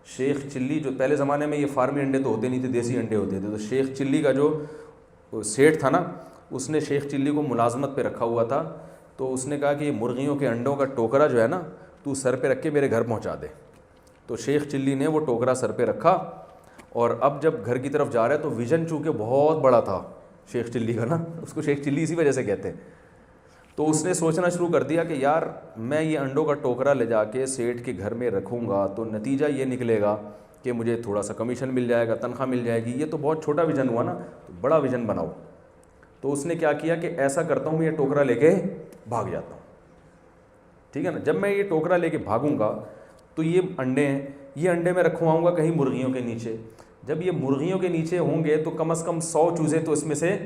شیخ چلی جو پہلے زمانے میں یہ فارمی انڈے تو ہوتے نہیں تھے, دیسی انڈے ہوتے تھے, تو شیخ چلی کا جو سیٹ تھا نا, اس نے شیخ چلی کو ملازمت پہ رکھا ہوا تھا. تو اس نے کہا کہ یہ مرغیوں کے انڈوں کا ٹوکرا جو ہے نا, تو سر پہ رکھ کے میرے گھر پہنچا دے. تو شیخ چلی نے وہ ٹوکرا سر پہ رکھا, اور اب جب گھر کی طرف جا رہا ہے تو ویژن چونکہ بہت بڑا تھا شیخ چلی کا نا, اس کو شیخ چلی اسی وجہ سے کہتے ہیں, تو اس نے سوچنا شروع کر دیا کہ یار میں یہ انڈوں کا ٹوکرا لے جا کے سیٹھ کے گھر میں رکھوں گا تو نتیجہ یہ نکلے گا کہ مجھے تھوڑا سا کمیشن مل جائے گا, تنخواہ مل جائے گی. یہ تو بہت چھوٹا ویژن ہوا نا, تو بڑا ویژن بناؤ. تو اس نے کیا کیا کہ ایسا کرتا ہوں, یہ ٹوکرا لے کے بھاگ جاتا ہوں, ٹھیک ہے نا. جب میں یہ ٹوکرا لے کے بھاگوں گا تو یہ انڈے ہیں, یہ انڈے میں رکھواؤں گا کہیں مرغیوں کے نیچے. جب یہ مرغیوں کے نیچے ہوں گے تو کم از کم 100 چوزے تو اس میں سے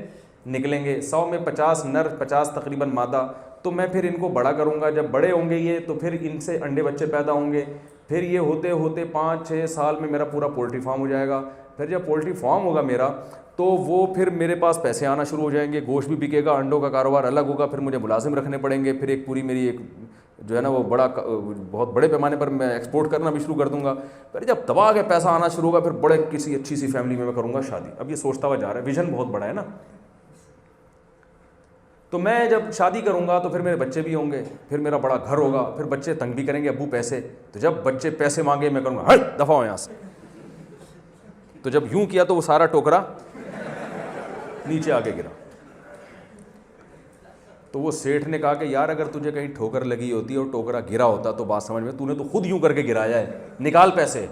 نکلیں گے, 100 میں 50 نر 50 تقریباً مادہ. تو میں پھر ان کو بڑا کروں گا, جب بڑے ہوں گے یہ تو پھر ان سے انڈے بچے پیدا ہوں گے. پھر یہ ہوتے ہوتے 5-6 سال میں میرا پورا پولٹری فارم ہو جائے گا. پھر جب پولٹری فارم ہوگا میرا تو وہ پھر میرے پاس پیسے آنا شروع ہو جائیں گے, گوشت بھی بکے گا, انڈوں کا کاروبار الگ ہوگا, پھر مجھے ملازم رکھنے پڑیں گے, پھر ایک پوری میری ایک جو ہے نا وہ بہت بڑے پیمانے پر میں ایکسپورٹ کرنا بھی شروع کر دوں گا. پھر جب دبا کے پیسہ آنا شروع ہوگا پھر بڑے کسی اچھی سی فیملی میں کروں گا شادی. اب یہ سوچتا ہوا جا رہا ہے, ویژن بہت بڑا ہے نا. تو میں جب شادی کروں گا تو پھر میرے بچے بھی ہوں گے, پھر میرا بڑا گھر ہوگا, پھر بچے تنگ بھی کریں گے ابو پیسے. تو جب بچے پیسے مانگے میں کروں گا ہٹ دفعہ ہو یہاں سے. تو جب یوں کیا تو وہ سارا ٹوکرا نیچے آ کے گرا. تو وہ سیٹھ نے کہا کہ یار اگر تجھے کہیں ٹھوکر لگی ہوتی اور ٹوکرا گرا ہوتا تو بات سمجھ میں, تو نے تو خود یوں کر کے گرایا ہے, نکال پیسے.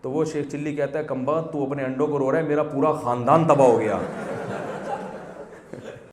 تو وہ شیخ چلی کہتا ہے کمبا تو اپنے انڈوں کو رو رہا ہے, میرا پورا خاندان تباہ ہو گیا.